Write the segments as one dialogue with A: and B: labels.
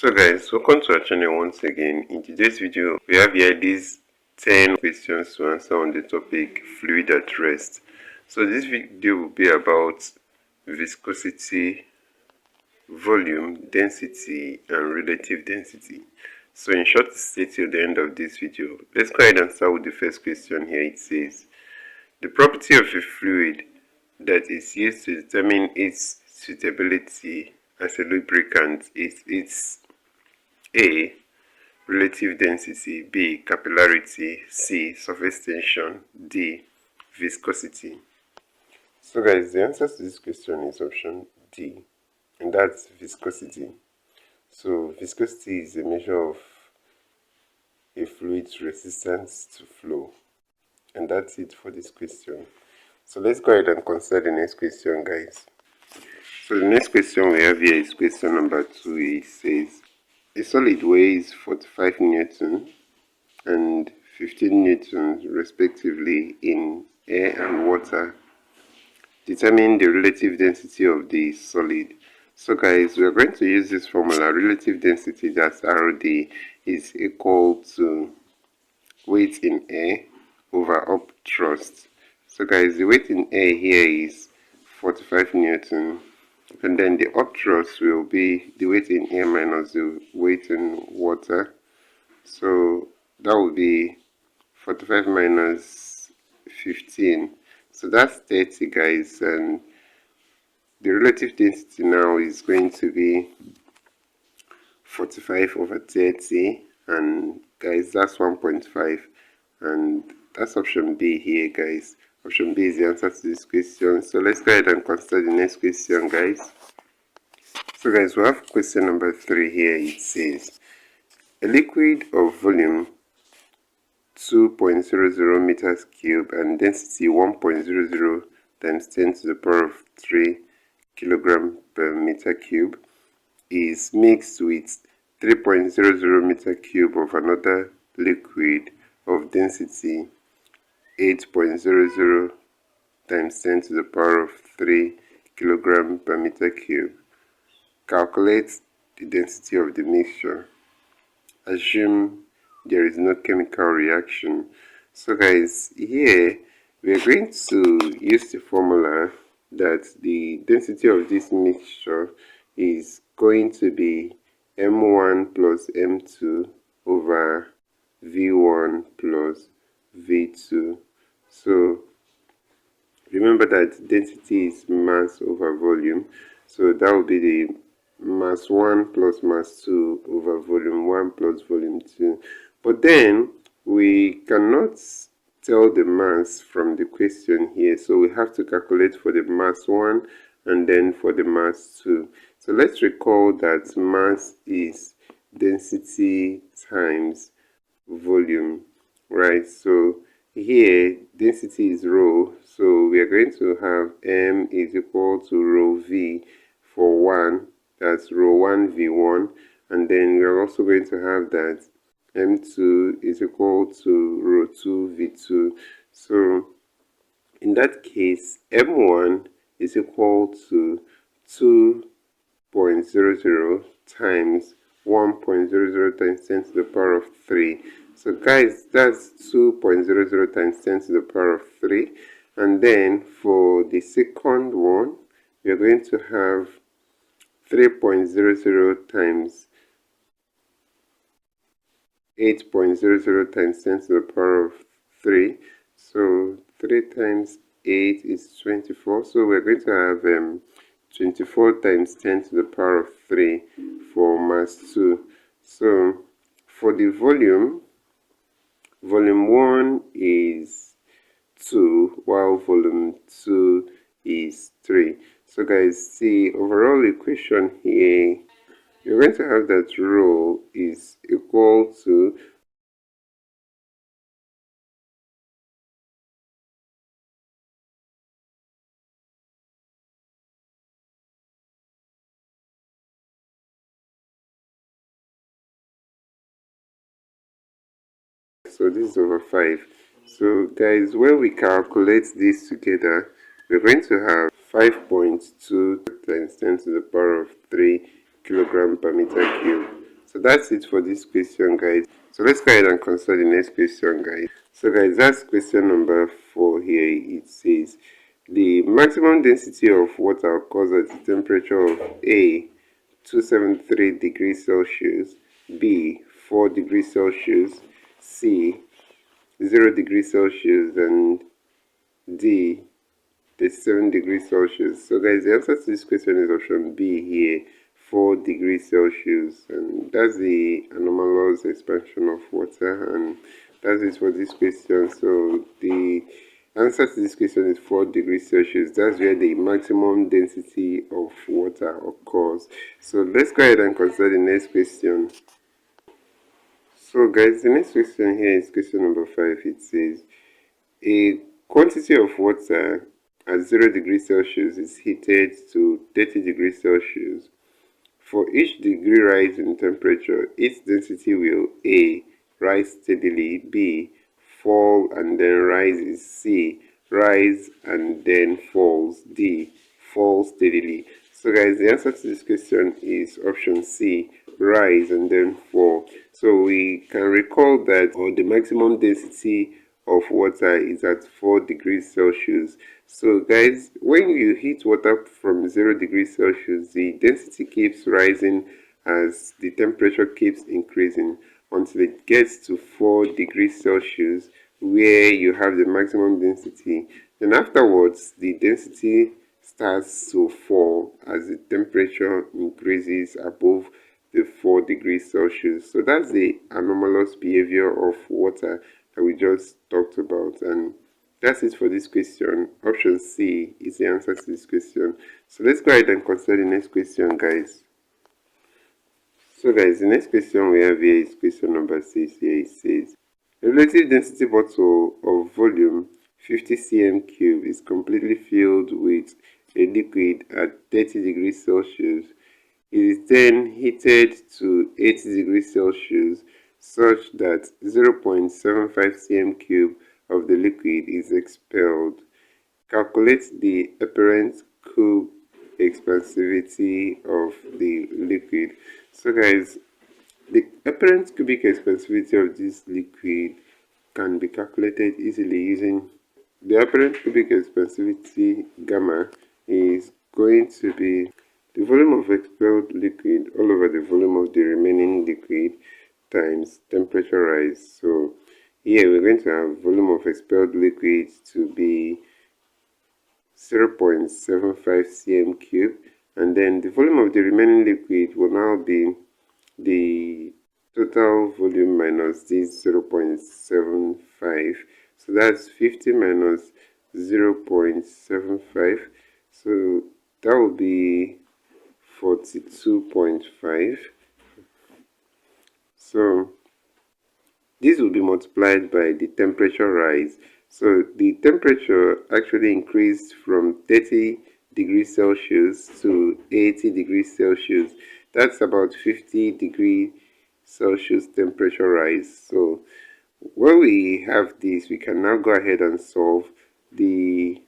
A: So guys, welcome to our channel once again. In today's video, we have here these 10 questions to answer on the topic fluid at rest. So this video will be about viscosity, volume, density, and relative density. So in short, stay till the end of this video. Let's go ahead and start with the first question here. It says, the property of a fluid that is used to determine its suitability as a lubricant is its A. Relative density, B. Capillarity, C. Surface tension, D. Viscosity. So guys, the answer to this question is option D, and that's viscosity. So viscosity is a measure of a fluid's resistance to flow, and that's it for this question. So let's go ahead and consider the next question, guys. So the next question we have here is question number 2. It says, a solid weighs 45 newtons and 15 newtons respectively in air and water. Determine the relative density of the solid. So guys, we are going to use this formula. Relative density, that's RD, is equal to weight in air over up thrust. So guys, the weight in air here is 45 newton, and then the up thrust will be the weight in air minus the weight in water. So that will be 45 minus 15. So that's 30, guys, and the relative density now is going to be 45 over 30, and guys, that's 1.5, and that's option B here, guys. Option B is the answer to this question. So let's go ahead and consider the next question, guys. So guys, we have question number 3 here. It says, a liquid of volume 2.00 meters cube and density 1.00 times 10 to the power of 3 kilogram per meter cube is mixed with 3.00 meter cube of another liquid of density 8.00 times 10 to the power of 3 kilogram per meter cube. Calculate the density of the mixture. Assume there is no chemical reaction. So guys, here we are going to use the formula that the density of this mixture is going to be M1 plus M2 over V1 plus V2. So remember that density is mass over volume, so that will be the mass 1 plus mass 2 over volume 1 plus volume 2. But then we cannot tell the mass from the question here, so we have to calculate for the mass 1 and then for the mass 2. So let's recall that mass is density times volume, right? So here density is rho, so we are going to have M is equal to rho V for 1, that's rho 1 V1, and then we are also going to have that M2 is equal to rho 2 V2. So in that case, M1 is equal to 2.00 times 1.00 times 10 to the power of 3. So guys, that's 2.00 times 10 to the power of 3. And then for the second one, we are going to have 3.00 times 8.00 times 10 to the power of 3. So 3 times 8 is 24. So we're going to have 24 times 10 to the power of 3 for mass 2. So for the volume 1 is 2, while volume 2 is 3. So guys, the overall equation here, you're going to have that rho is equal to so this is over 5. So guys, when we calculate this together, we're going to have 5.2 times 10 to the power of 3 kilogram per meter cube. So that's it for this question, guys. So let's go ahead and consider the next question, guys. So guys, that's question number 4 here. It says the maximum density of water occurs at the temperature of A 273 degrees Celsius, B 4 degrees Celsius, C 0 degrees Celsius, and D 37 degrees Celsius. So guys, the answer to this question is option B here, 4 degrees Celsius, and that's the anomalous expansion of water, and that's it for this question. So the answer to this question is 4 degrees Celsius. That's where the maximum density of water occurs. So let's go ahead and consider the next question. So guys, the next question here is question number 5. It says a quantity of water at 0 degrees Celsius is heated to 30 degrees Celsius. For each degree rise in temperature, its density will A. Rise steadily, B. Fall and then rises, C. Rise and then falls, D. Fall steadily. So guys, the answer to this question is option C, rise and then fall. So we can recall that the maximum density of water is at 4 degrees Celsius. So guys, when you heat water from 0 degrees Celsius, the density keeps rising as the temperature keeps increasing until it gets to 4 degrees Celsius, where you have the maximum density. Then afterwards, the density starts to fall as the temperature increases above the 4 degrees Celsius. So that's the anomalous behavior of water that we just talked about, and that's it for this question. Option C is the answer to this question. So let's go ahead and consider the next question, guys. So guys, the next question we have here is question number 6 here. It says a relative density bottle of volume 50 cm cube is completely filled with a liquid at 30 degrees Celsius. It is then heated to 80 degrees Celsius such that 0.75 cm cube of the liquid is expelled. Calculate the apparent cube expansivity of the liquid. So guys, the apparent cubic expansivity of this liquid can be calculated easily using the apparent cubic expansivity gamma is going to be the volume of expelled liquid all over the volume of the remaining liquid times temperature rise. So here we're going to have volume of expelled liquid to be 0.75 cm cube, and then the volume of the remaining liquid will now be the total volume minus this 0.75. So that's 50 minus 0.75. So that will be 42.5. So this will be multiplied by the temperature rise. So the temperature actually increased from 30 degrees Celsius to 80 degrees Celsius. That's about 50 degrees Celsius temperature rise. So when we have this, we can now go ahead and solve the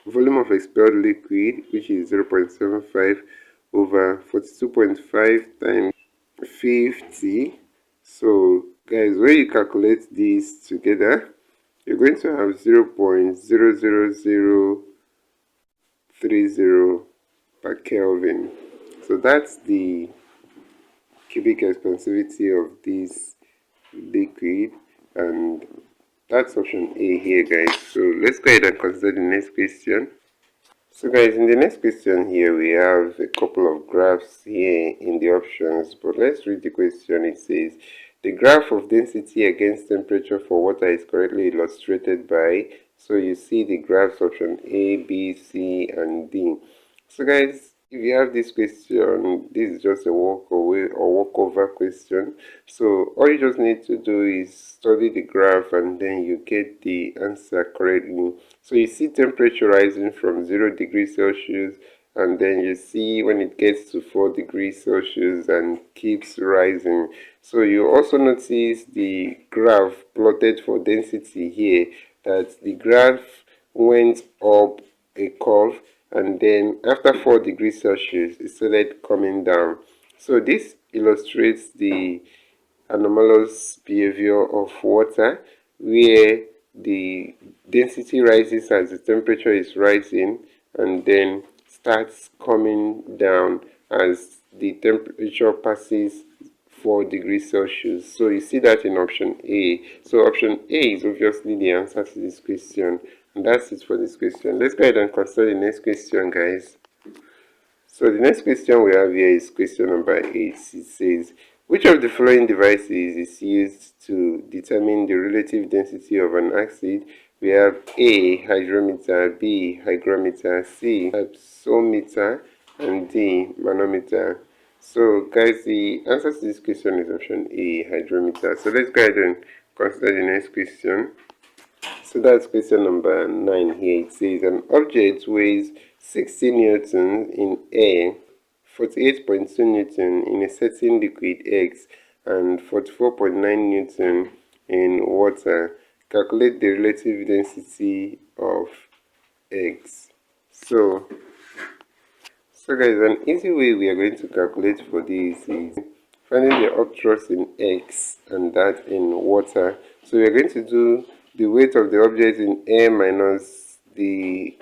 A: volume of expelled liquid, which is 0.75 over 42.5 times 50. So guys, when you calculate these together, you're going to have 0.00030 per Kelvin. So that's the cubic expansivity of this liquid, and that's option A here, guys. So let's go ahead and consider the next question. So guys, in the next question here, we have a couple of graphs here in the options, but let's read the question. It says, the graph of density against temperature for water is correctly illustrated by, so you see the graphs option A, B, C, and D. So guys, if you have this question, this is just a walkaway or walkover question. So all you just need to do is study the graph and then you get the answer correctly. So you see temperature rising from 0 degrees Celsius, and then you see when it gets to 4 degrees Celsius and keeps rising. So you also notice the graph plotted for density here, that the graph went up a curve, and then after 4 degrees Celsius it started coming down. So this illustrates the anomalous behavior of water, where the density rises as the temperature is rising and then starts coming down as the temperature passes 4 degrees Celsius. So you see that in option A. So option A is obviously the answer to this question. And that's it for this question. Let's go ahead and consider the next question, guys. So the next question we have here is question number 8. It says, which of the following devices is used to determine the relative density of an acid? We have A, hydrometer, B, hygrometer, C, hypsometer, and D, manometer. So guys, the answer to this question is option A, hydrometer. So let's go ahead and consider the next question. So that's question number 9 here. It says an object weighs 60 newtons in air, 48.2 newton in a certain liquid X, and 44.9 newton in water. Calculate the relative density of X. So guys, an easy way we are going to calculate for this is finding the upthrust in X and that in water. So we are going to do the weight of the object in air minus the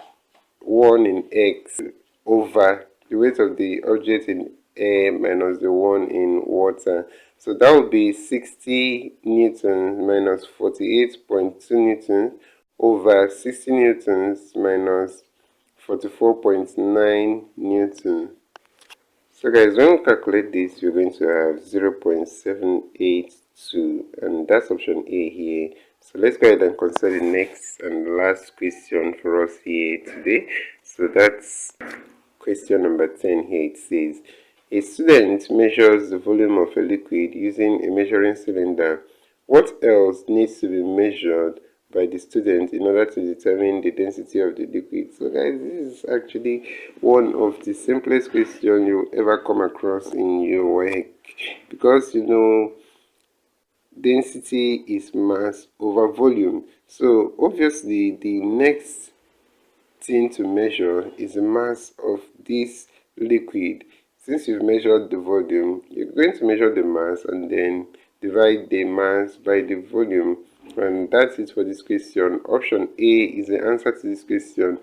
A: one in X over the weight of the object in air minus the one in water. So that would be 60 newtons minus 48.2 newtons over 60 newtons minus 44.9 newton. So guys, when we calculate this, we're going to have 0.782, and that's option A here. So let's go ahead and consider the next and last question for us here today. So that's question number 10 here. It says, a student measures the volume of a liquid using a measuring cylinder. What else needs to be measured by the student in order to determine the density of the liquid? So guys, this is actually one of the simplest questions you'll ever come across in your work, because you know density is mass over volume. So obviously the next thing to measure is the mass of this liquid. Since you've measured the volume, you're going to measure the mass and then divide the mass by the volume. And that's it for this question. Option A is the answer to this question.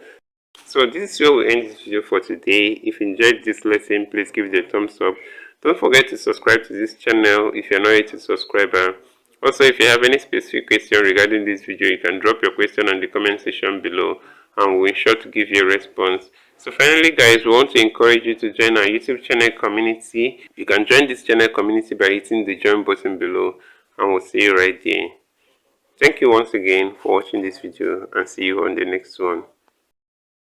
A: So this is where we end this video for today. If you enjoyed this lesson, please give it a thumbs up. Don't forget to subscribe to this channel if you're not yet a subscriber. Also, if you have any specific question regarding this video, you can drop your question on the comment section below and we'll ensure to give you a response. So finally guys, we want to encourage you to join our YouTube channel community. You can join this channel community by hitting the join button below, and we'll see you right there. Thank you once again for watching this video, and see you on the next one.